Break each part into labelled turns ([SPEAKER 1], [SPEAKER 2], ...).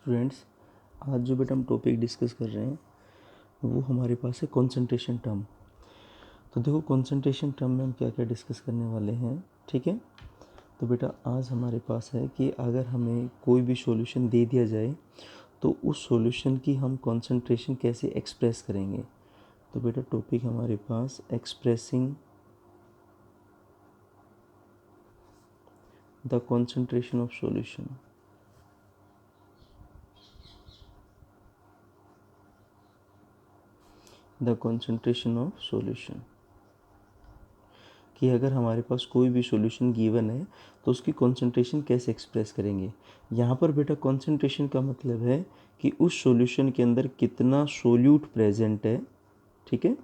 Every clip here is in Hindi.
[SPEAKER 1] स्टूडेंट्स, आज जो बेटा हम टॉपिक डिस्कस कर रहे हैं वो हमारे पास है कंसंट्रेशन टर्म। तो देखो कंसंट्रेशन टर्म में हम क्या क्या डिस्कस करने वाले हैं, ठीक है। तो बेटा आज हमारे पास है कि अगर हमें कोई भी सॉल्यूशन दे दिया जाए तो उस सॉल्यूशन की हम कंसंट्रेशन कैसे एक्सप्रेस करेंगे। तो बेटा टॉपिक हमारे पास expressing the concentration of solution. The concentration of solution कि अगर हमारे पास कोई भी सॉल्यूशन गिवन है तो उसकी कंसंट्रेशन कैसे एक्सप्रेस करेंगे। यहाँ पर बेटा कंसंट्रेशन का मतलब है कि उस सॉल्यूशन के अंदर कितना सोल्यूट प्रेजेंट है, ठीक है,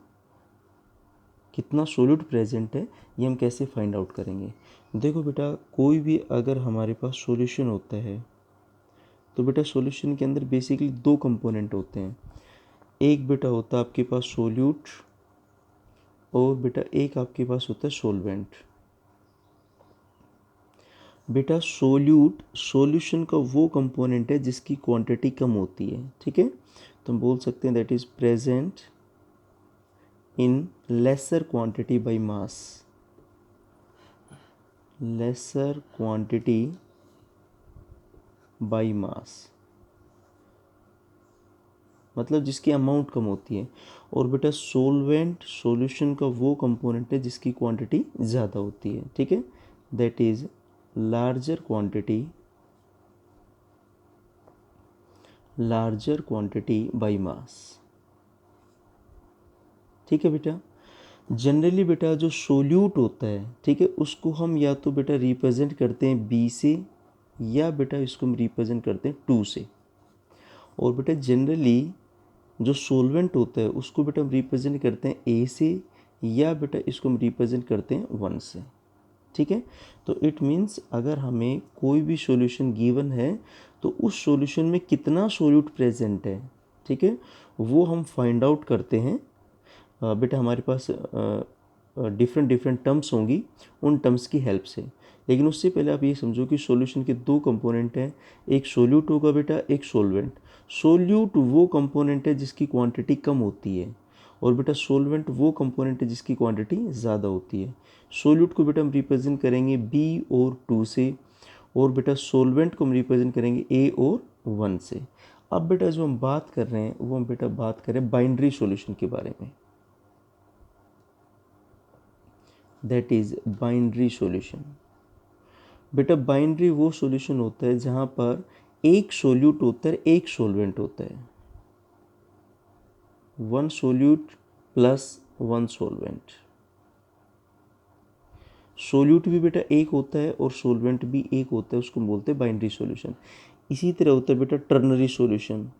[SPEAKER 1] कितना सोल्यूट प्रेजेंट है ये हम कैसे फाइंड आउट करेंगे। देखो बेटा कोई भी अगर हमारे पास सॉल्यूशन होता है तो बेटा सॉल्यूशन के अंदर बेसिकली दो कंपोनेंट होते हैं। एक बेटा होता है आपके पास सोल्यूट और बेटा एक आपके पास होता है सोलवेंट। बेटा सोल्यूट सॉल्यूशन का वो कंपोनेंट है जिसकी क्वांटिटी कम होती है, ठीक है। तो हम बोल सकते हैं that is present in lesser quantity by mass. Lesser quantity by mass मतलब जिसकी अमाउंट कम होती है। और बेटा सोलवेंट सॉल्यूशन का वो कंपोनेंट है जिसकी क्वांटिटी ज़्यादा होती है, ठीक है, that is larger quantity by मास, ठीक है बेटा। जनरली बेटा जो सोल्यूट होता है, ठीक है, उसको हम या तो बेटा रिप्रेजेंट करते हैं बी से या बेटा इसको हम रिप्रेजेंट करते हैं 2 से। और बेटा जनरली जो सोलवेंट होता है उसको बेटा हम रिप्रेजेंट करते हैं ए से या बेटा इसको हम रिप्रेजेंट करते हैं 1 से, ठीक है। तो इट मीन्स अगर हमें कोई भी सॉल्यूशन गिवन है तो उस सॉल्यूशन में कितना सोल्यूट प्रेजेंट है, ठीक है, वो हम फाइंड आउट करते हैं। बेटा हमारे पास डिफरेंट डिफरेंट टर्म्स होंगी, उन टर्म्स की हेल्प से। लेकिन उससे पहले आप ये समझो कि सॉल्यूशन के दो कंपोनेंट हैं, एक सोल्यूट होगा बेटा, एक सोलवेंट। सोल्यूट वो कंपोनेंट है जिसकी क्वांटिटी कम होती है और बेटा सोलवेंट वो कंपोनेंट है जिसकी क्वांटिटी ज़्यादा होती है। सोल्यूट को बेटा हम रिप्रेजेंट करेंगे बी और 2 से और बेटा सोलवेंट को हम रिप्रेजेंट करेंगे ए और 1 से। अब बेटा जो हम बात कर रहे हैं वो हम बेटा बात करें बाइनरी सॉल्यूशन के बारे में, दैट इज बाइनरी सॉल्यूशन। बेटा बाइनरी वो सॉल्यूशन होता है जहां पर एक सोल्यूट होता है, एक सोलवेंट होता है, 1 सोल्यूट प्लस 1 सोलवेंट। सोल्यूट भी बेटा एक होता है और सोलवेंट भी एक होता है, उसको बोलते हैं बाइनरी सॉल्यूशन। इसी तरह होता है बेटा टर्नरी सॉल्यूशन।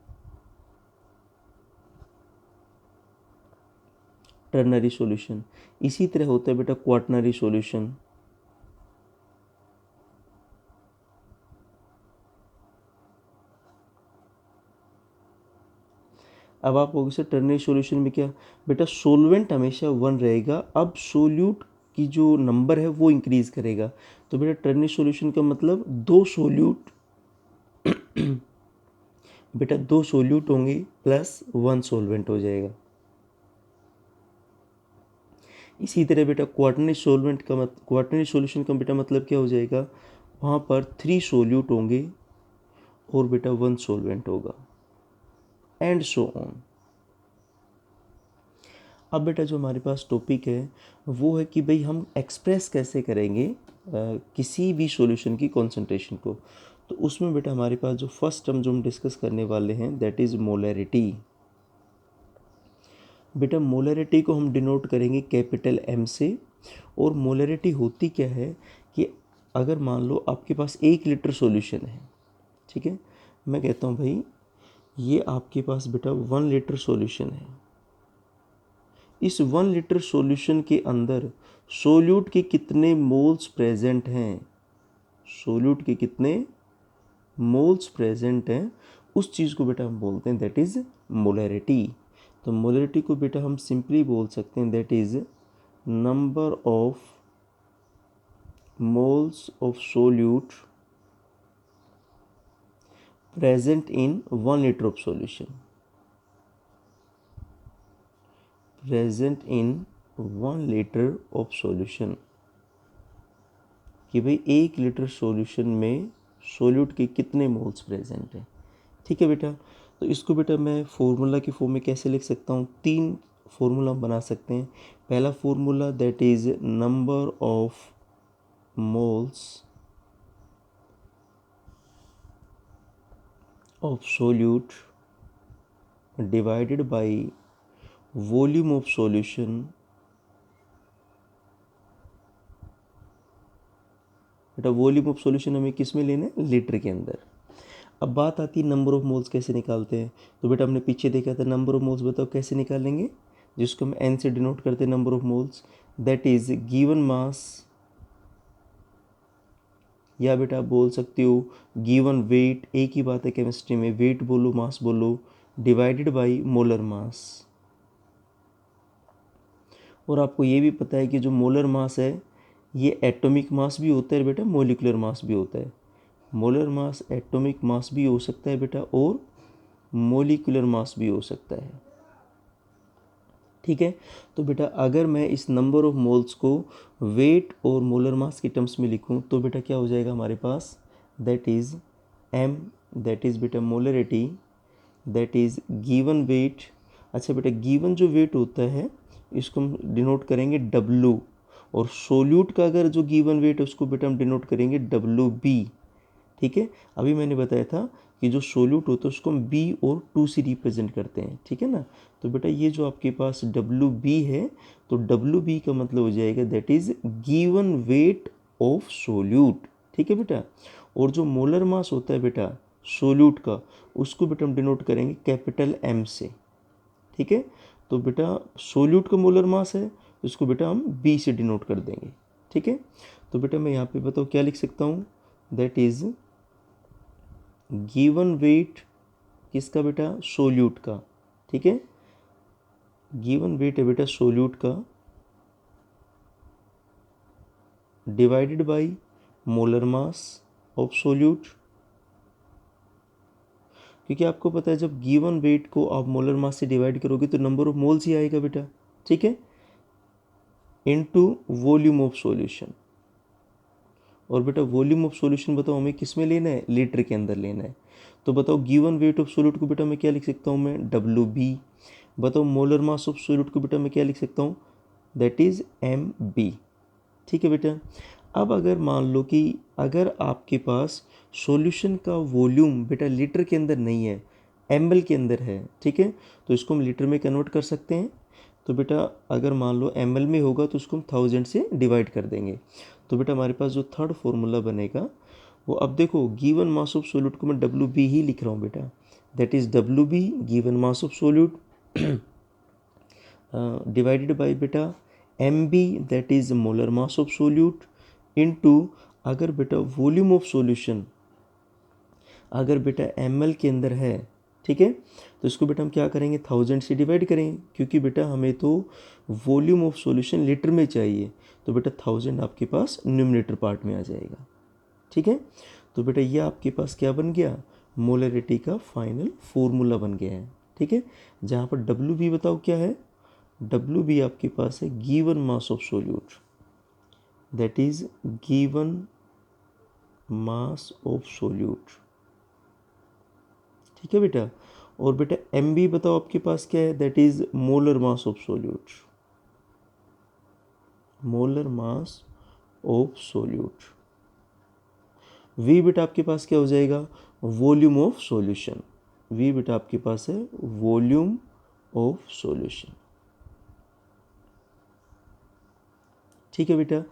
[SPEAKER 1] टर्नरी सॉल्यूशन इसी तरह होता है बेटा क्वाटरनरी सॉल्यूशन। अब आप कहोगे सर टर्नरी सॉल्यूशन में क्या, बेटा सोलवेंट हमेशा 1 रहेगा, अब सोल्यूट की जो नंबर है वो इंक्रीज करेगा। तो बेटा टर्नरी सॉल्यूशन का मतलब दो सोल्यूट बेटा 2 सोल्यूट होंगे प्लस 1 सोलवेंट हो जाएगा। इसी तरह बेटा क्वाटरनरी सॉल्यूशन का बेटा मतलब क्या हो जाएगा, वहाँ पर 3 सोल्यूट होंगे और बेटा 1 सोलवेंट होगा, एंड सो ऑन। अब बेटा जो हमारे पास टॉपिक है वो है कि भाई हम एक्सप्रेस कैसे करेंगे किसी भी सॉल्यूशन की कंसंट्रेशन को। तो उसमें बेटा हमारे पास जो फर्स्ट टर्म जो हम डिस्कस करने वाले हैं दैट इज़ मोलैरिटी। बेटा मोलैरिटी को हम डिनोट करेंगे कैपिटल एम से। और मोलैरिटी होती क्या है कि अगर मान लो आपके पास 1 लीटर सॉल्यूशन है, ठीक है, मैं कहता हूँ भाई ये आपके पास बेटा 1 लीटर सॉल्यूशन है। इस 1 लीटर सॉल्यूशन के अंदर सोल्यूट के कितने मोल्स प्रेजेंट हैं, सोल्यूट के कितने मोल्स प्रेजेंट हैं, उस चीज़ को बेटा हम बोलते हैं दैट इज़ मोलैरिटी। तो मोलैरिटी को बेटा हम सिंपली बोल सकते हैं that is number of moles of solute present in 1 litre of solution, present in 1 litre of solution, कि भाई 1 लीटर सॉल्यूशन में सोल्यूट के कितने मोल्स प्रेजेंट हैं। ठीक है बेटा, तो इसको बेटा मैं फॉर्मूला की फॉर्म में कैसे लिख सकता हूँ, 3 फॉर्मूला हम बना सकते हैं। पहला formula that is number of moles of solute divided by volume of solution. बेटा वॉल्यूम ऑफ सॉल्यूशन हमें किस में लेना है, लीटर के अंदर। अब बात आती है नंबर ऑफ मोल्स कैसे निकालते हैं। तो बेटा हमने पीछे देखा था, नंबर ऑफ मोल्स बताओ कैसे निकालेंगे, जिसको हम एन से डिनोट करते हैं number of moles, that is given mass, या बेटा आप बोल सकते हो गिवन वेट, एक ही बात है केमिस्ट्री में, वेट बोलो मास बोलो, डिवाइडेड बाय मोलर मास। और आपको ये भी पता है कि जो मोलर मास है ये एटॉमिक मास भी होता है बेटा, मोलिकुलर मास भी होता है। मोलर मास एटॉमिक मास भी हो सकता है बेटा, और मोलिकुलर मास भी हो सकता है। ठीक है, तो बेटा अगर मैं इस नंबर ऑफ मोल्स को वेट और मोलर मास के टर्म्स में लिखूं तो बेटा क्या हो जाएगा हमारे पास, that is M, that is बेटा molarity, that is given weight. अच्छा बेटा गिवन जो वेट होता है इसको हम डिनोट करेंगे डब्लू, और सोल्यूट का अगर जो गिवन वेट है उसको बेटा हम डिनोट करेंगे डब्लू बी। ठीक है, अभी मैंने बताया था कि जो सोल्यूट होता है उसको हम बी और 2 से रिप्रेजेंट करते हैं। ठीक है ना, तो बेटा ये जो आपके पास डब्लू बी है, तो डब्लू बी का मतलब हो जाएगा that is given weight of solute. ठीक है बेटा, और जो मोलर मास होता है बेटा सोल्यूट का, उसको बेटा हम डिनोट करेंगे कैपिटल एम से। ठीक है, तो बेटा सोल्यूट का मोलर मास है, उसको बेटा हम बी से डिनोट कर देंगे। ठीक है, तो बेटा मैं यहाँ पे बताओ क्या लिख सकता हूँ, दैट इज गिवन वेट किसका बेटा, सोल्यूट का। ठीक है, गिवन वेट है बेटा सोल्यूट का, divided by molar mass of solute, क्योंकि आपको पता है जब गिवन वेट को आप मोलर मास से डिवाइड करोगे तो नंबर ऑफ मोल्स ही आएगा बेटा। ठीक है, इनटू वॉल्यूम ऑफ सॉल्यूशन, और बेटा वॉल्यूम ऑफ सॉल्यूशन बताओ हमें किस में लेना है, लीटर के अंदर लेना है। तो बताओ गिवन वेट ऑफ सोल्यूट को बेटा मैं क्या लिख सकता हूँ, मैं डब्ल्यू बी। बताओ मोलर मास ऑफ सोल्यूट को बेटा मैं क्या लिख सकता हूँ, दैट इज एम बी। ठीक है बेटा, अब अगर मान लो कि अगर आपके पास सॉल्यूशन का वॉल्यूम बेटा लीटर के अंदर नहीं है, एमएल के अंदर है, ठीक है, तो इसको हम लीटर में कन्वर्ट कर सकते हैं। तो बेटा अगर मान लो एमएल में होगा तो उसको हम 1000 से डिवाइड कर देंगे। तो बेटा हमारे पास जो थर्ड फॉर्मूला बनेगा वो, अब देखो गिवन मास ऑफ सोल्यूट को मैं डब्ल्यू बी ही लिख रहा हूँ बेटा, that is W B given mass of solute divided by बेटा M B that is molar mass of solute into, अगर बेटा वॉल्यूम ऑफ सॉल्यूशन अगर बेटा एम के अंदर है, ठीक है, तो इसको बेटा हम क्या करेंगे 1000 से डिवाइड करेंगे, क्योंकि बेटा हमें तो वॉल्यूम ऑफ सॉल्यूशन लीटर में चाहिए। तो बेटा 1000 आपके पास न्यूमरेटर पार्ट में आ जाएगा। ठीक है, तो बेटा ये आपके पास क्या बन गया, मोलरिटी का फाइनल फॉर्मूला बन गया है। ठीक है, जहाँ पर डब्ल्यू बी बताओ क्या है, डब्ल्यू बी आपके पास है given mass of solute, that is given mass of solute. ठीक है बेटा, और बेटा एम बी बताओ आपके पास क्या है, that is molar mass of solute, molar mass of solute. वी बेटा आपके पास क्या हो जाएगा, वॉल्यूम ऑफ सॉल्यूशन, वी बेटा आपके पास है वॉल्यूम ऑफ सॉल्यूशन। ठीक है बेटा,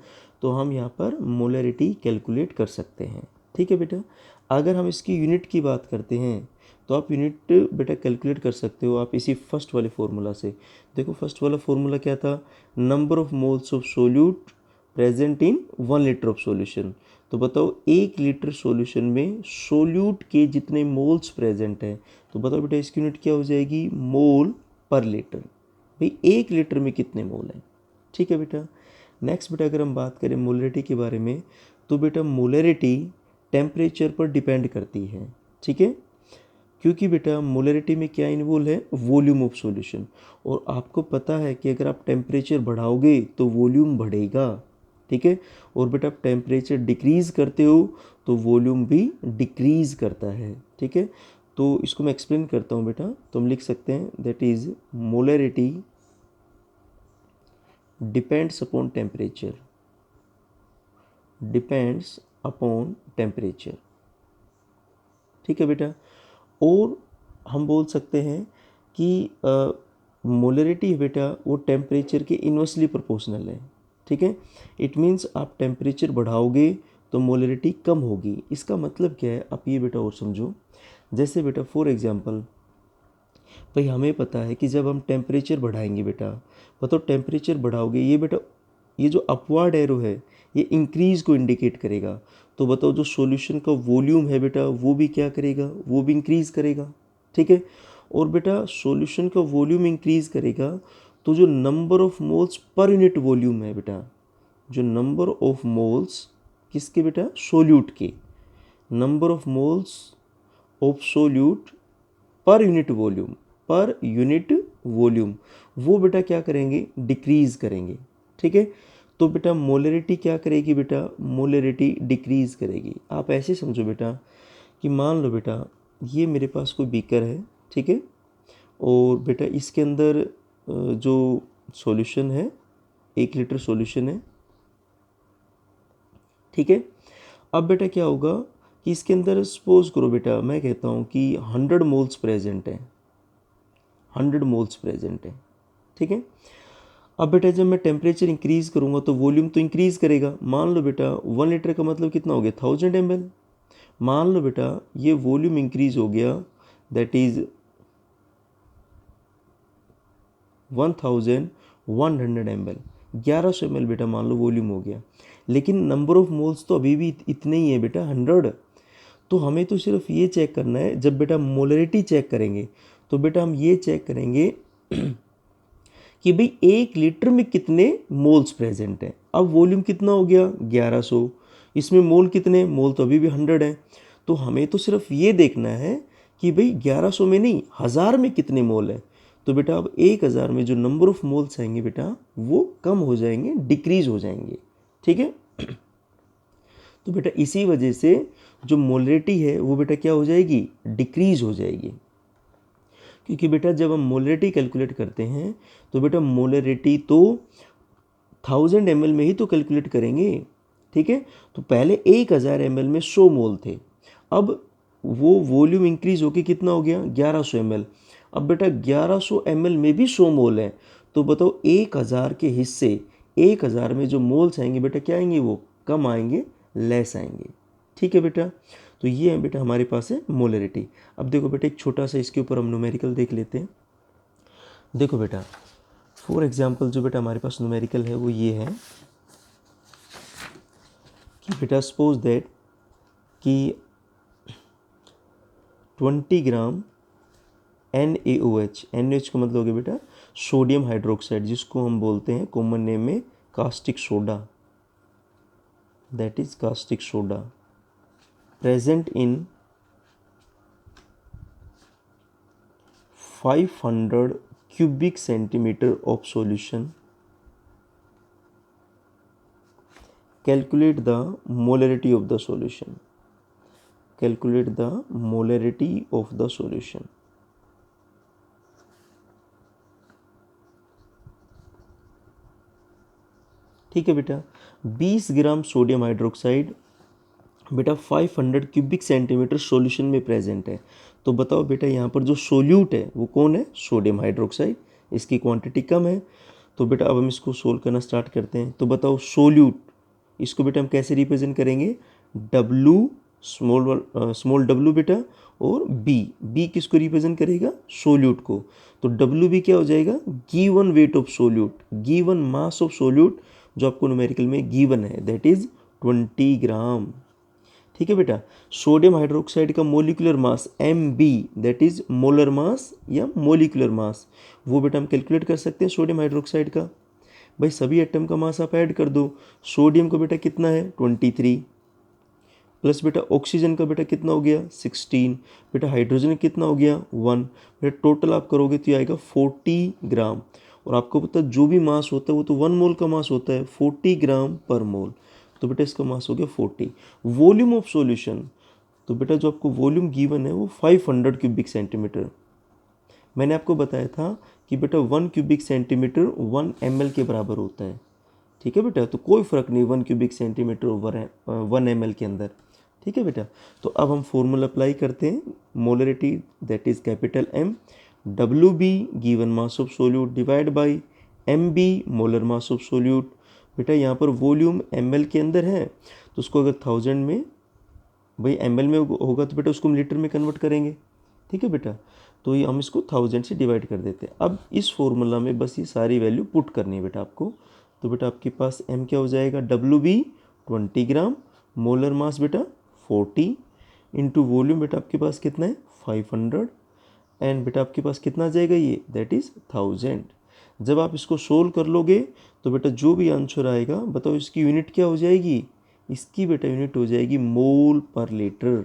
[SPEAKER 1] तो हम यहाँ पर मोलरिटी कैलकुलेट कर सकते हैं। ठीक है बेटा, अगर हम इसकी यूनिट की बात करते हैं तो आप यूनिट बेटा कैलकुलेट कर सकते हो आप इसी फर्स्ट वाले फॉर्मूला से। देखो फर्स्ट वाला फॉर्मूला क्या था, number of moles of solute present in 1 litre of solution. तो बताओ 1 लीटर सॉल्यूशन में सोल्यूट के जितने मोल्स प्रेजेंट हैं, तो बताओ बेटा इसकी यूनिट क्या हो जाएगी, मोल पर लीटर। भाई 1 लीटर में कितने मोल हैं। ठीक है बेटा, नेक्स्ट बेटा अगर हम बात करें मोलरिटी के बारे में, तो बेटा मोलरिटी टेम्परेचर पर डिपेंड करती है। ठीक है, क्योंकि बेटा मोलरिटी में क्या इन्वॉल्व है, वॉल्यूम ऑफ सॉल्यूशन, और आपको पता है कि अगर आप टेम्परेचर बढ़ाओगे तो वॉल्यूम बढ़ेगा, ठीक है। और बेटा आप टेम्परेचर डिक्रीज़ करते हो तो वॉल्यूम भी डिक्रीज़ करता है, ठीक है। तो इसको मैं एक्सप्लेन करता हूँ बेटा, तो हम लिख सकते हैं that is molarity depends upon temperature, depends upon temperature, ठीक है बेटा। और हम बोल सकते हैं कि मोलरिटी है बेटा वो टेम्परेचर के इन्वर्सली प्रोपोर्शनल है, ठीक है। इट मीन्स आप टेम्परेचर बढ़ाओगे तो मोलरिटी कम होगी। इसका मतलब क्या है, आप ये बेटा और समझो। जैसे बेटा फॉर एग्जांपल भाई हमें पता है कि जब हम टेम्परेचर बढ़ाएंगे बेटा, बताओ टेम्परेचर बढ़ाओगे, ये बेटा ये जो अपवर्ड एरो है ये इंक्रीज़ को इंडिकेट करेगा। तो बताओ जो सॉल्यूशन का वॉल्यूम है बेटा वो भी क्या करेगा, वो भी इंक्रीज़ करेगा, ठीक है। और बेटा सॉल्यूशन का वॉल्यूम इंक्रीज़ करेगा तो जो number of moles per unit volume है बेटा, जो नंबर ऑफ मोल्स किसके बेटा, सोल्यूट के, number of moles of solute per unit volume, per unit volume, वो बेटा क्या करेंगे, डिक्रीज़ करेंगे, ठीक है। तो बेटा मोलरिटी क्या करेगी बेटा, मोलरिटी डिक्रीज़ करेगी। आप ऐसे समझो बेटा कि मान लो बेटा ये मेरे पास कोई बीकर है, ठीक है, और बेटा इसके अंदर जो सॉल्यूशन है 1 लीटर सॉल्यूशन है, ठीक है। अब बेटा क्या होगा कि इसके अंदर सपोज करो बेटा मैं कहता हूँ कि 100 मोल्स प्रेजेंट है, 100 मोल्स प्रेजेंट है, ठीक है। अब बेटा जब मैं टेम्परेचर इंक्रीज़ करूँगा तो वॉल्यूम तो इंक्रीज़ करेगा। मान लो बेटा 1 लीटर का मतलब कितना हो गया, 1000 ml। मान लो बेटा ये वॉल्यूम इंक्रीज़ हो गया दैट इज़ 1100 ml, 1100 ml बेटा मान लो वॉल्यूम हो गया। लेकिन नंबर ऑफ मोल्स तो अभी भी इतने ही है बेटा, 100। तो हमें तो सिर्फ ये चेक करना है, जब बेटा मोलरिटी चेक करेंगे तो बेटा हम ये चेक करेंगे कि भाई 1 लीटर में कितने मोल्स प्रेजेंट हैं। अब वॉल्यूम कितना हो गया, 1100, इसमें मोल कितने, मोल तो अभी भी 100 है। तो हमें तो सिर्फ ये देखना है कि भाई 1100 में नहीं, 1000 में कितने मोल है। तो बेटा अब 1000 में जो नंबर ऑफ मोल्स आएंगे बेटा वो कम हो जाएंगे, डिक्रीज हो जाएंगे, ठीक है। तो बेटा इसी वजह से जो मोलरिटी है वो बेटा क्या हो जाएगी, डिक्रीज हो जाएगी। क्योंकि बेटा जब हम मोलरिटी कैलकुलेट करते हैं तो बेटा मोलरिटी तो 1000 ml में ही तो कैलकुलेट करेंगे, ठीक है। तो पहले 1000 ml में 100 मोल थे, अब वो वॉल्यूम इंक्रीज होके कितना हो गया, 1100 ml। अब बेटा 1100 ml में भी 100 मोल है, तो बताओ 1000 के हिस्से 1000 में जो मोल्स आएंगे बेटा क्या आएंगे, वो कम आएंगे, लेस आएंगे, ठीक है बेटा। तो ये है बेटा हमारे पास है मोलरिटी। अब देखो बेटा एक छोटा सा इसके ऊपर हम न्यूमेरिकल देख लेते हैं। देखो बेटा फॉर एग्जांपल जो बेटा हमारे पास न्यूमेरिकल है वो ये है कि बेटा सपोज दैट कि 20 ग्राम NaOH, NaOH का मतलब हो गया बेटा सोडियम हाइड्रोक्साइड, जिसको हम बोलते हैं कॉमन नेम में caustic soda, that is caustic soda, present in 500 cubic centimeter of solution. Calculate the molarity of the solution. Calculate the molarity of the solution. ठीक है बेटा 20 ग्राम सोडियम हाइड्रोक्साइड बेटा 500 क्यूबिक सेंटीमीटर सॉल्यूशन में प्रेजेंट है। तो बताओ बेटा यहाँ पर जो सोल्यूट है वो कौन है, सोडियम हाइड्रोक्साइड, इसकी क्वांटिटी कम है। तो बेटा अब हम इसको सोल्व करना स्टार्ट करते हैं। तो बताओ सोल्यूट, इसको बेटा हम कैसे रिप्रेजेंट करेंगे, W स्मॉल W बेटा, और B किसको रिप्रेजेंट करेगा, सोल्यूट को। तो WB क्या हो जाएगा, given weight of solute, given mass of solute जो आपको न्यूमेरिकल में गिवन है दैट इज 20 ग्राम, ठीक है बेटा। सोडियम हाइड्रोक्साइड का molecular mass Mb that is molar मास या मोलिकुलर मास, वो बेटा हम कैलकुलेट कर सकते हैं सोडियम हाइड्रोक्साइड का। भाई सभी एटम का मास आप ऐड कर दो, सोडियम को बेटा कितना है 23, प्लस बेटा ऑक्सीजन का बेटा कितना हो गया 16, बेटा हाइड्रोजन कितना हो गया 1, बेटा टोटल आप करोगे तो ये आएगा 40 ग्राम। और आपको पता है जो भी मास होता है वो तो 1 मोल का मास होता है, 40 ग्राम पर मोल, तो बेटा इसका मास हो गया 40। वॉल्यूम ऑफ सॉल्यूशन, तो बेटा जो आपको वॉल्यूम गिवन है वो 500 क्यूबिक सेंटीमीटर। मैंने आपको बताया था कि बेटा 1 क्यूबिक सेंटीमीटर 1 ml के बराबर होता है, ठीक है बेटा, तो कोई फ़र्क नहीं 1 क्यूबिक सेंटीमीटर ओवर 1 ml के अंदर, ठीक है बेटा। तो अब हम फॉर्मूला अप्लाई करते हैं, molarity that is capital M, WB given mass of solute divide by MB molar mass of solute. बेटा यहाँ पर वॉल्यूम ml के अंदर है तो उसको अगर 1000 में, भाई ml में होगा तो बेटा उसको हम लीटर में कन्वर्ट करेंगे, ठीक है बेटा। तो ये हम इसको 1000 से डिवाइड कर देते हैं। अब इस फॉर्मूला में बस ये सारी वैल्यू पुट करनी है बेटा आपको। तो बेटा आपके पास M क्या हो जाएगा, WB 20 ग्राम, मोलर मास बेटा 40, इंटू वॉल्यूम बेटा आपके पास कितना है 500, एंड बेटा आपके पास कितना आ जाएगा ये, दैट इज़ 1000। जब आप इसको सोल्व कर लोगे तो बेटा जो भी आंसर आएगा बताओ इसकी यूनिट क्या हो जाएगी, इसकी बेटा यूनिट हो जाएगी मोल पर लीटर।